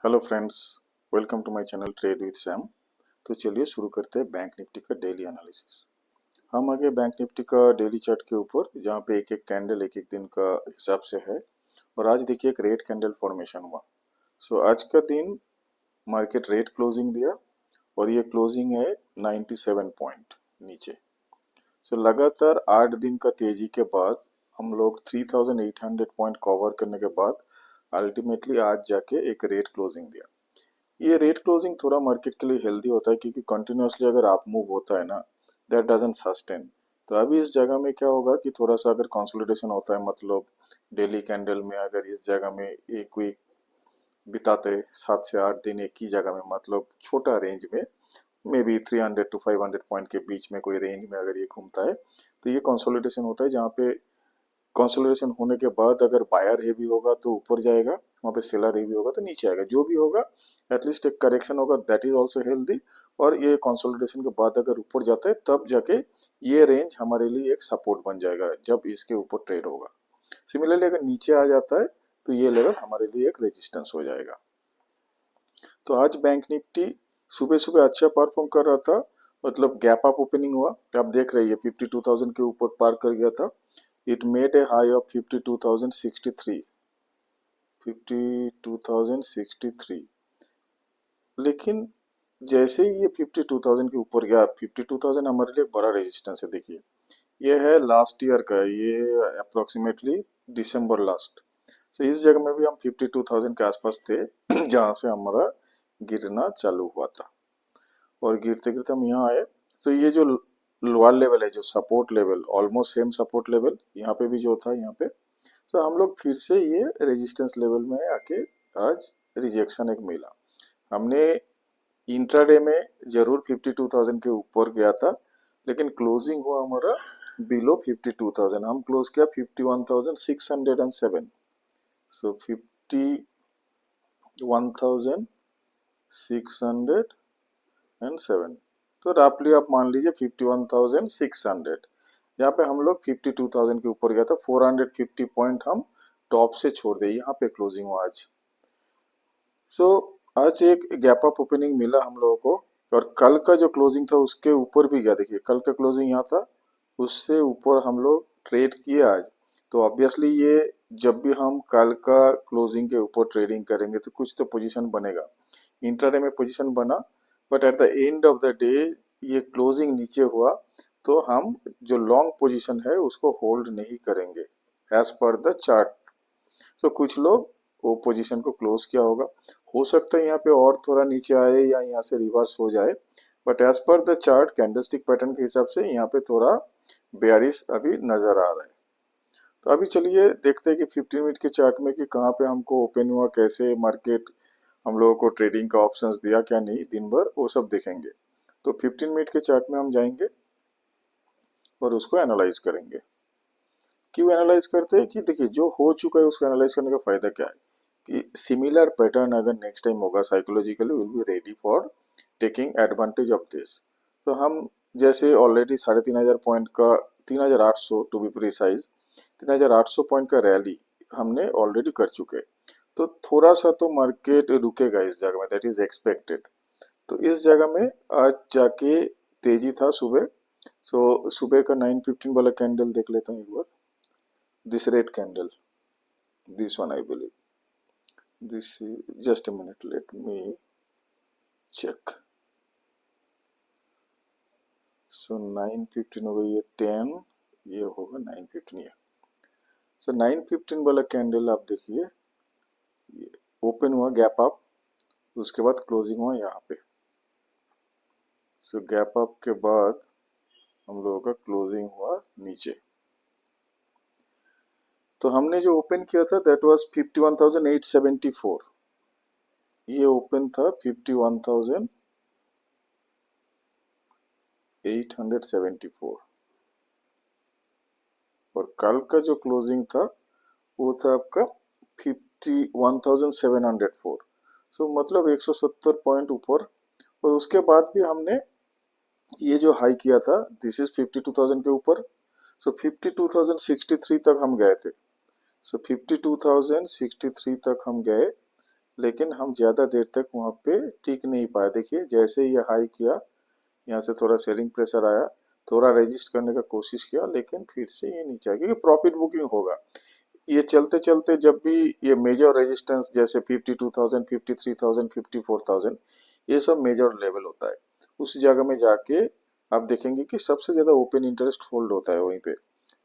Hello friends, welcome to my channel trade with Sam. तो चलिए शुरू करते हैं बैंक निफ्टी का डेली एनालिसिस। हम आगे बैंक निफ्टी का डेली चार्ट के ऊपर, जहाँ पे एक एक कैंडल एक एक दिन का हिसाब से है। और आज देखिए एक रेड कैंडल फॉर्मेशन हुआ। आज का दिन मार्केट रेड क्लोजिंग दिया और ये क्लोजिंग है 97 पॉइंट नीचे। लगातार 8 दिन का तेजी के बाद हम लोग 3800 पॉइंट कवर करने के बाद अल्टीमेटली आज जाके एक रेड क्लोजिंग दिया। ये रेट क्लोजिंग थोड़ा मार्केट के लिए हेल्दी होता है, क्योंकि कंटिन्यूअसली अगर आप मूव होता है ना, दैट डजंट सस्टेन। तो अभी इस जगह में क्या होगा कि थोड़ा सा अगर कंसोलिडेशन होता है, मतलब डेली कैंडल में अगर इस जगह में एक वीक बिताते 7 से 8 दिन एक ही जगह में, मतलब छोटा रेंज में, मे बी 300 to 500 पॉइंट के बीच में कोई रेंज में अगर ये घूमता है, तो ये कंसोलिडेशन होता है। जहाँ पे कंसोलिडेशन होने के बाद अगर बायर हेवी होगा तो ऊपर जाएगा, वहाँ पे सेलर हेवी होगा तो नीचे आएगा। जो भी होगा एटलीस्ट एक करेक्शन होगा, दैट इज ऑल्सो हेल्दी। और ये कंसोलिडेशन के बाद अगर ऊपर जाता है तब जाके ये रेंज हमारे लिए एक सपोर्ट बन जाएगा जब इसके ऊपर ट्रेड होगा। सिमिलरली अगर नीचे आ जाता है तो ये लेवल हमारे लिए एक रेजिस्टेंस हो जाएगा। तो आज बैंक निफ्टी सुबह सुबह अच्छा परफॉर्म कर रहा था, मतलब गैप अप ओपनिंग हुआ। आप देख रहे हैं 52,000 के ऊपर पार कर गया था। It made a high of 52,063, 52,063। लेकिन जैसे ही ये 52,000 के ऊपर गया, 52,000 हमारे लिए बड़ा रेजिस्टेंस है। देखिए ये है लास्ट ईयर का, ये अप्रोक्सीमेटली दिसंबर लास्ट। इस जगह में भी हम 52,000 के आसपास थे जहां से हमारा गिरना चालू हुआ था। और गिरते गिरते हम यहाँ आए। ये जो लोअर लेवल है, जो support level, almost same support level यहाँ पे भी जो था यहाँ पे। हम लोग फिर से ये रेजिस्टेंस लेवल में आके आज रिजेक्शन एक मिला। हमने इंट्राडे में जरूर 52,000 के ऊपर गया था, लेकिन क्लोजिंग हुआ हमारा बिलो 52,000। हम क्लोज किया 51,607। 51,607। तो रफली आप मान लीजिए 51,600। यहाँ पे हम लोग 52,000 के ऊपर गया था, 450 पॉइंट हम टॉप से छोड़ दे, यहाँ पे क्लोजिंग हुआ आज। आज एक गैप अप ओपनिंग मिला हम लोगों को। और कल का जो क्लोजिंग था उसके ऊपर भी गया। देखिए कल का क्लोजिंग यहाँ था, उससे ऊपर हम लोग ट्रेड किए आज। तो ऑब्वियसली ये जब भी हम कल का क्लोजिंग के ऊपर ट्रेडिंग करेंगे तो कुछ तो पोजीशन बनेगा। इंट्राडे में पोजीशन बना, but at the end of the day ये क्लोजिंग नीचे हुआ, तो हम जो लॉन्ग पोजीशन है उसको होल्ड नहीं करेंगे एज पर द चार्ट। कुछ लोग वो पोजीशन को क्लोज किया होगा। हो सकता है यहाँ पे और थोड़ा नीचे आए या यहाँ से रिवर्स हो जाए, but as per the chart candlestick pattern के हिसाब से यहाँ पे थोड़ा बेयरिश अभी नजर आ रहा है। तो अभी चलिए देखते हैं कि 15 मिनट के चार्ट में कि कहाँ पे हमको ओपन हुआ, कैसे मार्केट हम लोगों को ट्रेडिंग का ऑप्शंस दिया क्या नहीं दिन भर, वो सब देखेंगे। तो 15 मिनट के चार्ट में हम जाएंगे और उसको एनालाइज करेंगे। क्यों एनालाइज करते हैं कि देखिए जो हो चुका है उसको एनालाइज करने का फायदा क्या है कि सिमिलर पैटर्न अगर नेक्स्ट टाइम होगा, psychologically will be ready for taking advantage of this. तो हम जैसे ऑलरेडी 3,500 पॉइंट का, 3,800 टू बी प्रिसाइज, 3,800 पॉइंट का रैली हमने ऑलरेडी कर चुके। तो थोड़ा सा तो मार्केट रुकेगा इस जगह में, दैट इज एक्सपेक्टेड। तो इस जगह में आज जाके तेजी था सुबह। सुबह का 9:15 वाला कैंडल देख लेता हूँ एक बार। This red candle, this one I believe. This is, just a minute, let me check. 9:15 हो गई, ये 10, ये होगा 9:15 ये। 9:15 वाला कैंडल आप देखिए, ये ओपन हुआ गैप अप, उसके बाद क्लोजिंग हुआ यहाँ पे। गैप अप के बाद हम लोगों का क्लोजिंग हुआ नीचे। तो हमने जो ओपन किया था दैट वाज 51,874। ये ओपन था 51,874। और कल का जो क्लोजिंग था वो था आपका 51,704। मतलब 170 पॉइंट ऊपर। और उसके बाद भी हमने ये जो हाई किया था, दिस इज 52,000 के ऊपर। 52,063 तक हम गए थे। 52,063 तक हम गए। लेकिन हम ज़्यादा देर तक वहाँ पे टिक नहीं पाए। देखिए जैसे ये हाई किया, यहाँ से थोड़ा सेलिंग प्रेशर आया, थोड़ा रेजिस्ट करने का कोशिश किया, लेकिन फिर से ये नीचे आ गया, क्योंकि प्रॉफिट बुकिंग होगा। ये चलते चलते जब भी ये मेजर रेजिस्टेंस जैसे 52,000, 53,000, 54,000, ये सब मेजर लेवल होता है, उस जगह में जाके आप देखेंगे कि सबसे ज्यादा ओपन इंटरेस्ट होल्ड होता है वहीं पे।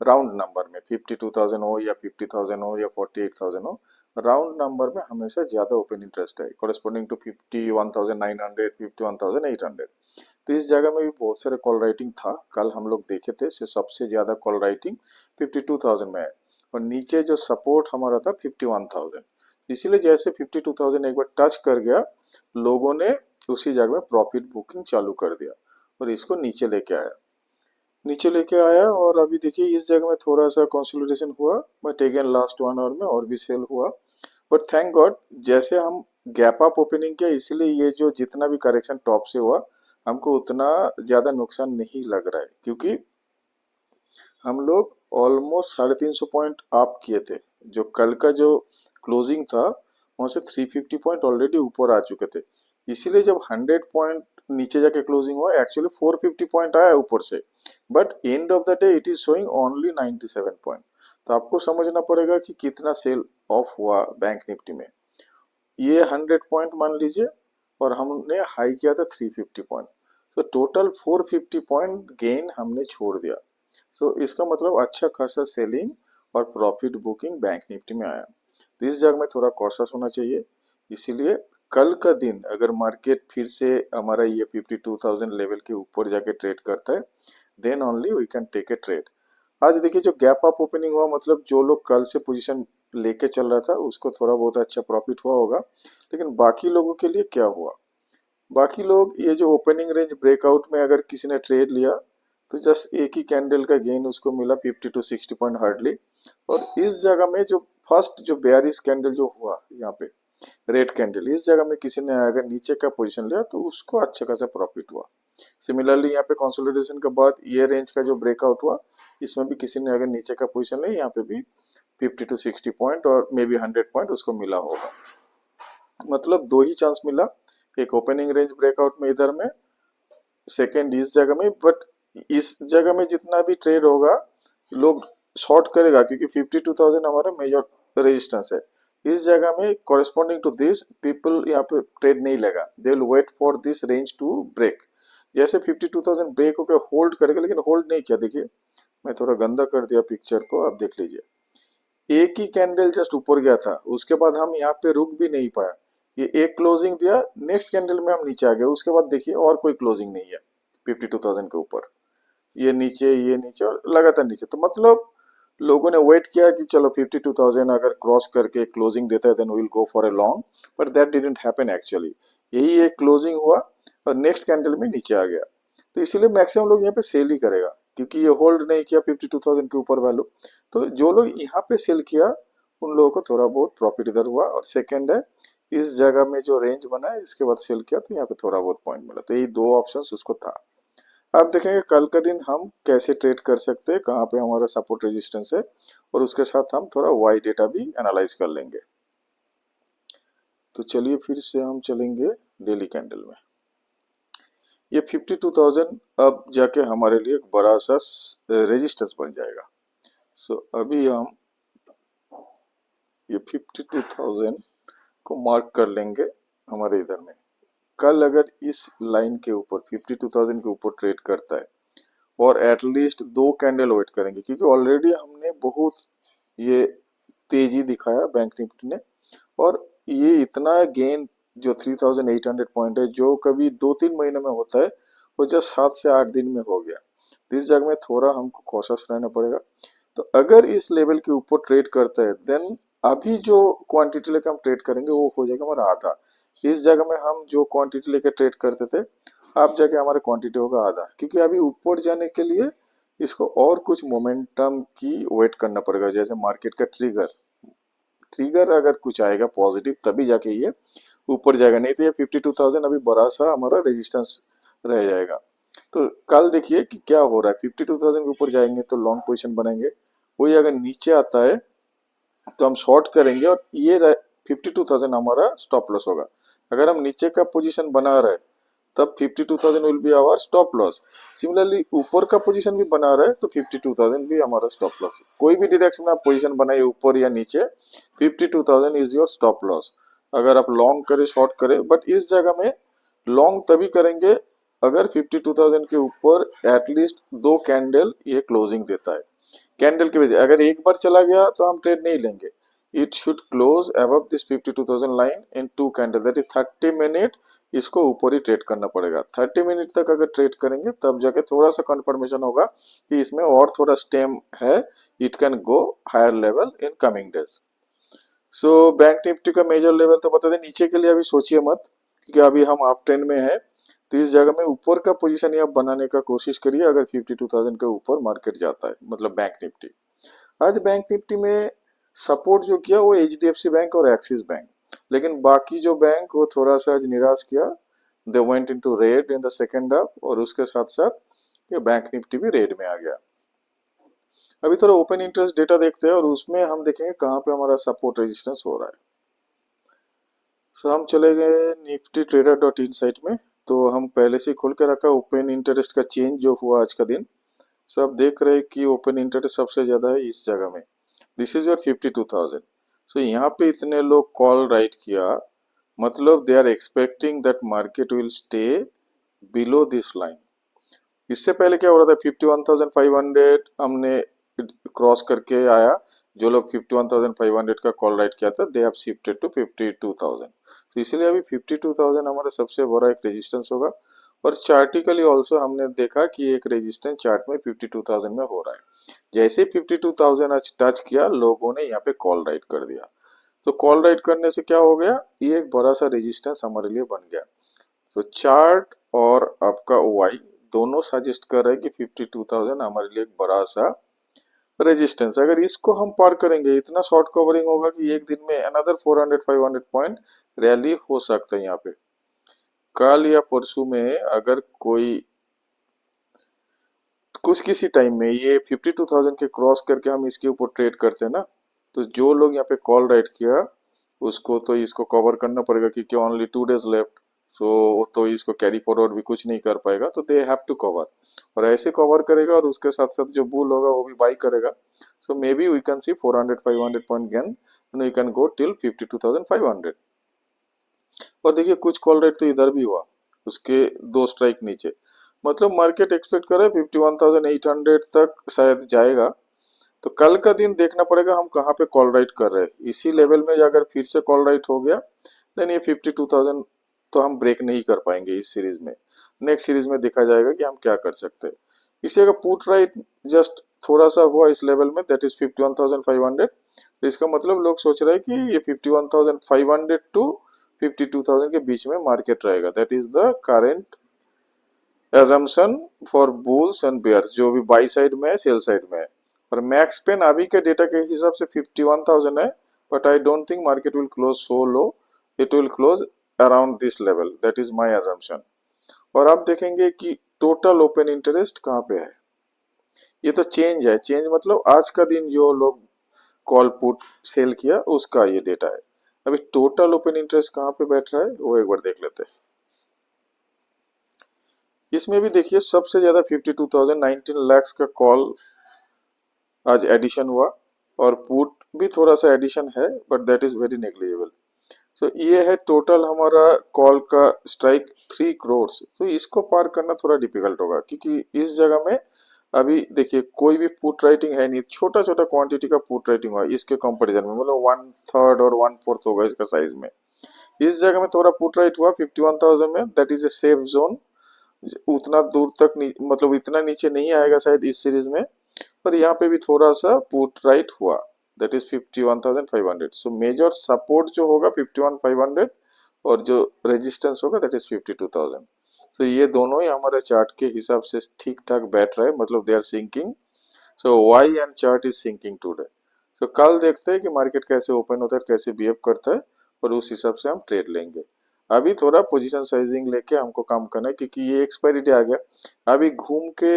राउंड नंबर में 52,000 हो या 50,000 हो या 48,000 हो, राउंड नंबर में हमेशा ज्यादा ओपन इंटरेस्ट है, कोरेस्पोंडिंग टू 51,900, 51,800। तो इस जगह में भी बहुत सारे कॉल राइटिंग था, कल हम लोग देखे थे, से सबसे ज्यादा कॉल राइटिंग 52,000 में है, और नीचे जो सपोर्ट हमारा था 51,000। इसीलिए जैसे 52,000 एक बार टच कर गया, लोगों ने उसी जगह में प्रॉफिट बुकिंग चालू कर दिया और इसको नीचे लेके आया। और अभी देखिए इस जगह में थोड़ा सा कंसोलिडेशन हुआ, बट अगेन लास्ट 1 आवर में और भी सेल हुआ। बट थैंक गॉड जैसे हम गैप अप ओपनिंग किया, इसीलिए ये जो जितना भी करेक्शन टॉप से हुआ, हमको उतना ज्यादा नुकसान नहीं लग रहा है, क्योंकि हम लोग ऑलमोस्ट 350 पॉइंट अप किए थे। जो कल का जो क्लोजिंग था वहां से 350 पॉइंट ऑलरेडी ऊपर आ चुके थे। इसीलिए जब 100 पॉइंट नीचे जाके क्लोजिंग हुआ, एक्चुअली 450 पॉइंट आया ऊपर से, but end of the day it is showing only 97 point. तो आपको समझना पड़ेगा कि कितना सेल ऑफ हुआ बैंक निफ्टी में। ये 100 पॉइंट मान लीजिए, और हमने हाई किया था 350 पॉइंट, तो टोटल 450 पॉइंट गेन हमने छोड़ दिया। सो इसका मतलब अच्छा खासा सेलिंग और प्रॉफिट बुकिंग बैंक निफ्टी में आया। तो इस जगह में थोड़ा कॉशियस होना चाहिए। इसीलिए कल का दिन अगर मार्केट फिर से हमारा ये 52,000 लेवल के ऊपर जाके ट्रेड करता है, then only we can take a trade. आज देखिए जो गैप अप ओपनिंग हुआ, मतलब जो लोग कल से पोजीशन लेके चल रहा था उसको थोड़ा बहुत अच्छा प्रॉफिट हुआ होगा, लेकिन बाकी लोगों के लिए क्या हुआ? बाकी लोग ये जो ओपनिंग रेंज ब्रेकआउट में अगर किसी ने ट्रेड लिया, तो जस्ट एक ही कैंडल का गेन उसको मिला 50 to 60 पॉइंट हार्डली। और इस जगह में जो फर्स्ट जो बेयरिश कैंडल जो हुआ यहाँ पे, रेड कैंडल, इस जगह में किसी ने अगर नीचे का पोजीशन लिया तो उसको अच्छा खासा प्रॉफिट हुआ। सिमिलरली यहाँ पे कंसोलिडेशन के बाद ये रेंज का जो ब्रेकआउट हुआ, इसमें भी किसी ने अगर नीचे का पोजीशन लिया, यहाँ पे भी 50 to 60 पॉइंट और मे बी 100 पॉइंट उसको मिला होगा। मतलब दो ही चांस मिला, एक ओपनिंग रेंज ब्रेकआउट में इधर में, सेकेंड इस जगह में। बट इस जगह में जितना भी ट्रेड होगा लोग शॉर्ट करेगा, क्योंकि 52,000 हमारा मेजर रेजिस्टेंस है। इस जगह में कॉरेस्पॉन्डिंग टू दिस पीपल यहाँ पे ट्रेड नहीं लेगा, they will wait for this range to break. जैसे 52,000 ब्रेक होकर होल्ड करेगा, लेकिन होल्ड नहीं किया। देखिए मैं थोड़ा गंदा कर दिया पिक्चर को, आप देख लीजिए, एक ही कैंडल जस्ट ऊपर गया था, उसके बाद हम यहाँ पे रुक भी नहीं पाया। ये एक क्लोजिंग दिया, नेक्स्ट कैंडल में हम नीचे आ गए, उसके बाद देखिए और कोई क्लोजिंग नहीं है 52,000 के ऊपर। ये नीचे और लगातार नीचे। तो मतलब लोगों ने वेट किया कि चलो 52,000 अगर क्रॉस करके क्लोजिंग देता है, then will go for a long, but that didn't happen actually. यही एक क्लोजिंग हुआ और नेक्स्ट कैंडल में नीचे आ गया। तो इसीलिए मैक्सिमम लोग यहाँ पे सेल ही करेगा, क्योंकि ये होल्ड नहीं किया 52,000 के ऊपर वैल्यू। तो जो लोग यहाँ पे सेल किया, उन लोगों को थोड़ा बहुत प्रॉफिट इधर हुआ। और सेकेंड है, इस जगह में जो रेंज बना है इसके बाद सेल किया, तो यहाँ पे थोड़ा बहुत पॉइंट मिला। तो यही दो ऑप्शन उसको था। अब देखेंगे कल का दिन हम कैसे ट्रेड कर सकते हैं, कहाँ पे हमारा सपोर्ट रेजिस्टेंस है, और उसके साथ हम थोड़ा वाई डेटा भी एनालाइज कर लेंगे। तो चलिए फिर से हम चलेंगे डेली कैंडल में। ये 52,000 अब जाके हमारे लिए एक बड़ा सा रेजिस्टेंस बन जाएगा। सो अभी हम ये 52,000 को मार्क कर लेंगे हमारे इधर में। कल अगर इस लाइन के ऊपर 52,000 के ऊपर ट्रेड करता है, और एटलीस्ट दो कैंडल वेट करेंगे, क्योंकि ऑलरेडी हमने बहुत ये तेजी दिखाया बैंक निफ्टी ने। और ये इतना गेन जो 3,800 पॉइंट है, जो कभी 2-3 महीने में होता है, वो जस्ट 7 से 8 दिन में हो गया। तो इस जगह में थोड़ा हमको कॉशियस रहना पड़ेगा। तो अगर इस लेवल के ऊपर ट्रेड करता है, देन अभी जो क्वांटिटी लेकर हम ट्रेड करेंगे वो हो जाएगा हमारा आधा। इस जगह में हम जो क्वांटिटी लेकर ट्रेड करते थे, अब जाके हमारा क्वांटिटी होगा आधा, क्योंकि अभी ऊपर जाने के लिए इसको और कुछ मोमेंटम की वेट करना पड़ेगा, जैसे मार्केट का ट्रिगर ट्रिगर अगर कुछ आएगा पॉजिटिव, तभी जाके ये ऊपर जाएगा, नहीं तो ये 52,000 अभी बड़ा सा हमारा रेजिस्टेंस रह जाएगा। तो कल देखिए कि क्या हो रहा है, 52,000 के ऊपर जाएंगे तो लॉन्ग पोजीशन बनाएंगे, वही अगर नीचे आता है तो हम शॉर्ट करेंगे। और ये 52,000 हमारा स्टॉप लॉस होगा। अगर हम नीचे का पोजीशन बना रहे तब 52,000 will be our stop loss. Similarly ऊपर का पोजीशन भी बना रहे तो 52,000 भी हमारा स्टॉप लॉस। कोई भी डायरेक्शन में आप पोजीशन बनाइए ऊपर या नीचे, 52,000 इज योर स्टॉप लॉस। अगर आप लॉन्ग करे शॉर्ट करे, बट इस जगह में लॉन्ग तभी करेंगे अगर 52,000 के ऊपर एटलीस्ट 2 कैंडल ये क्लोजिंग देता है। कैंडल की वजह अगर एक बार चला गया तो हम ट्रेड नहीं लेंगे। It should close above this 52,000 line in 2 candle, that is 30 minute इसको ऊपर ही ट्रेड करना पड़ेगा। 30 मिनट तक अगर ट्रेड करेंगे तब जाके थोड़ा सा कंफर्मेशन होगा कि इसमें और थोड़ा स्टेम है, it can go higher level in coming days. So bank Nifty का मेजर लेवल तो बता दें, नीचे के लिए अभी सोचिए मत क्योंकि अभी हम अप ट्रेंड में है। तो इस जगह में ऊपर का पोजीशन आप बनाने का कोशिश करिए अगर 52,000 के ऊपर मार्केट जाता है, मतलब बैंक निफ्टी। आज बैंक निफ्टी में सपोर्ट जो किया वो एचडीएफसी बैंक और एक्सिस बैंक, लेकिन बाकी जो बैंक वो थोड़ा सा आज निराश किया। They went into red in the second half और उसके साथ साथ ये बैंक निफ्टी भी रेड में आ गया। अभी थोड़ा ओपन इंटरेस्ट डेटा देखते हैं और उसमें हम देखेंगे कहाँ पे हमारा सपोर्ट रेजिस्टेंस हो रहा है। सो हम चले गए Nifty trader dot in site में, तो हम पहले से खोल के रखा ओपन इंटरेस्ट का चेंज जो हुआ आज का दिन। सो आप देख रहे हैं कि ओपन इंटरेस्ट सबसे ज्यादा है इस जगह में, दिस इज योर 52,000। सो यहाँ पे इतने लोग कॉल राइट किया, मतलब they are expecting that market will stay below this line. इससे पहले क्या हो रहा था, 51,500 हमने क्रॉस करके आया। जो लोग 51,500 का कॉल राइट किया था, दे हैव शिफ्टेड टू 52,000। तो इसलिए अभी 52,000 हमारा सबसे बड़ा एक रेजिस्टेंस होगा। और चार्टिकली ऑल्सो हमने देखा कि एक रेजिस्टेंस चार्ट में 52,000 में हो रहा है। जैसे 52,000 आज टच किया, लोगों ने यहाँ पे कॉल राइट कर दिया। तो कॉल राइट करने से क्या हो गया, ये एक बड़ा सा रेजिस्टेंस हमारे लिए बन गया। तो चार्ट और आपका ओआई दोनों सजेस्ट कर रहे हैं कि 52,000 हमारे लिए एक बड़ा सा रेजिस्टेंस। अगर इसको हम पार करेंगे, इतना शॉर्ट कवरिंग होगा कि एक दिन में अनदर 400-500 पॉइंट रैली हो सकता है। यहाँ पे कल या परसों में अगर कोई कुछ किसी टाइम में ये 52,000 के क्रॉस करके हम इसके ऊपर ट्रेड करते हैं ना, तो जो लोग यहाँ पे कॉल राइट किया उसको तो इसको कवर करना पड़ेगा क्योंकि ओनली 2 डेज लेफ्ट। सो तो इसको कैरी फॉरवर्ड भी कुछ नहीं कर पाएगा, तो दे हैव टू कवर। और ऐसे कवर करेगा और उसके साथ साथ जो बुल होगा वो भी बाई करेगा। So maybe we can see 400-500 point gain, we can go till 52,500। और देखिए कुछ कॉल राइट तो इधर भी हुआ, उसके 2 स्ट्राइक नीचे, मतलब मार्केट एक्सपेक्ट करे 51,800 तक शायद जाएगा। तो कल का दिन देखना पड़ेगा हम कहाँ पे कॉल राइट कर रहे हैं। इसी लेवल में अगर फिर से कॉल राइट हो गया, देन ये 52,000 तो हम ब्रेक नहीं कर पाएंगे इस सीरीज में। नेक्स्ट सीरीज में देखा जाएगा कि हम क्या कर सकते हैं। इसी अगर पुट राइट जस्ट थोड़ा सा हुआ इस लेवल में, दैट इज 51,500, तो इसका मतलब लोग सोच रहे हैं कि ये 51,500 टू 52,000 के बीच में मार्केट रहेगा। That is the current assumption for bulls and bears, जो भी बाई साइड में है सेल साइड में है। और मैक्स पेन अभी के डेटा के हिसाब से 51,000 है, but I don't think market will close so low, it will close around this level, that is my assumption. और आप देखेंगे कि टोटल ओपन इंटरेस्ट कहाँ पे है। ये तो चेंज है, चेंज मतलब आज का दिन जो लोग कॉल पुट सेल किया उसका ये डेटा है। अभी टोटल ओपन इंटरेस्ट कहाँ पे बैठ रहा है वो एक बार देख लेते हैं। इसमें भी देखिए सबसे ज्यादा 52,000 19 लाख का कॉल आज एडिशन हुआ, और पुट भी थोड़ा सा एडिशन है, but that is very negligible. So ये है टोटल हमारा कॉल का स्ट्राइक 3 करोड़। तो इसको पार करना थोड़ा डिफिकल्ट होगा क्योंकि इस जगह में अभी देखिए कोई भी पुट राइटिंग है नहीं, छोटा छोटा क्वांटिटी का पुट राइटिंग हुआ इसके कंपैरिजन में, मतलब 1/3 और 1/4 होगा इसका साइज में। इस जगह में थोड़ा पुट राइट हुआ 51,000 में, that is a safe zone. उतना दूर तक मतलब इतना नीचे नहीं आएगा शायद इस सीरीज में, पर यहाँ पे भी थोड़ा सा पुट राइट हुआ, that is 51,500। So major support जो होगा 51,500 और जो रेजिस्टेंस होगा दैट इज 52,000। सो ये दोनों ही हमारे चार्ट के हिसाब से ठीक ठाक बैठ रहे हैं, मतलब they are sinking. So Y and chart is sinking today. So कल देखते हैं कि मार्केट कैसे ओपन होता है, कैसे बिहेव करता है, और उस हिसाब से हम ट्रेड लेंगे। अभी थोड़ा पोजीशन साइजिंग लेके हमको काम करना है क्योंकि ये एक्सपायरी डे आ गया। अभी घूम के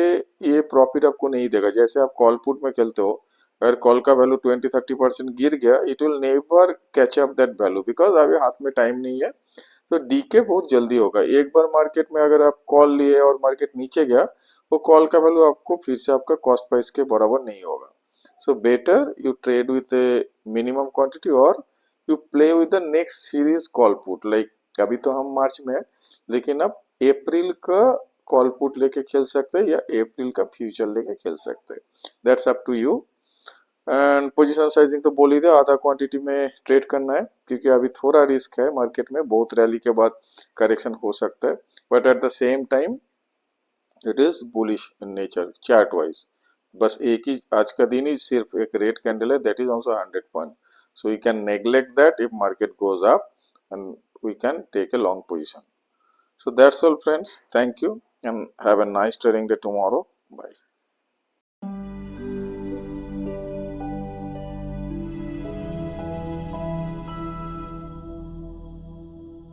ये प्रॉफिट आपको नहीं देगा। जैसे आप कॉल पुट में खेलते हो, अगर कॉल का वैल्यू 20-30% गिर गया, it will never catch up that value, because अभी हाथ में टाइम नहीं है, तो डीके बहुत जल्दी होगा। एक बार मार्केट में अगर आप कॉल लिए और मार्केट नीचे गया, वो कॉल का वैल्यू आपको फिर से आपका कॉस्ट प्राइस के बराबर नहीं होगा। So better you trade with a minimum quantity, और you play with the next series call put. Like अभी तो हम मार्च में है, लेकिन अब अप्रैल का कॉल पुट लेके खेल सकते हैं या अप्रैल का फ्यूचर लेके खेल सकते हैं। That's up to you. And position sizing तो बोल ही दे, आधा क्वांटिटी में ट्रेड करना है, क्योंकि अभी थोड़ा रिस्क है मार्केट में, बहुत रैली के बाद करेक्शन हो सकता है, but at the same time it is bullish in nature chart wise. बस एक ही आज का दिन ही सिर्फ एक रेड कैंडल है, that is also 100 point, so you can neglect that if market goes up and we can take a long position. So that's all friends. Thank you and have a nice trading day tomorrow. Bye.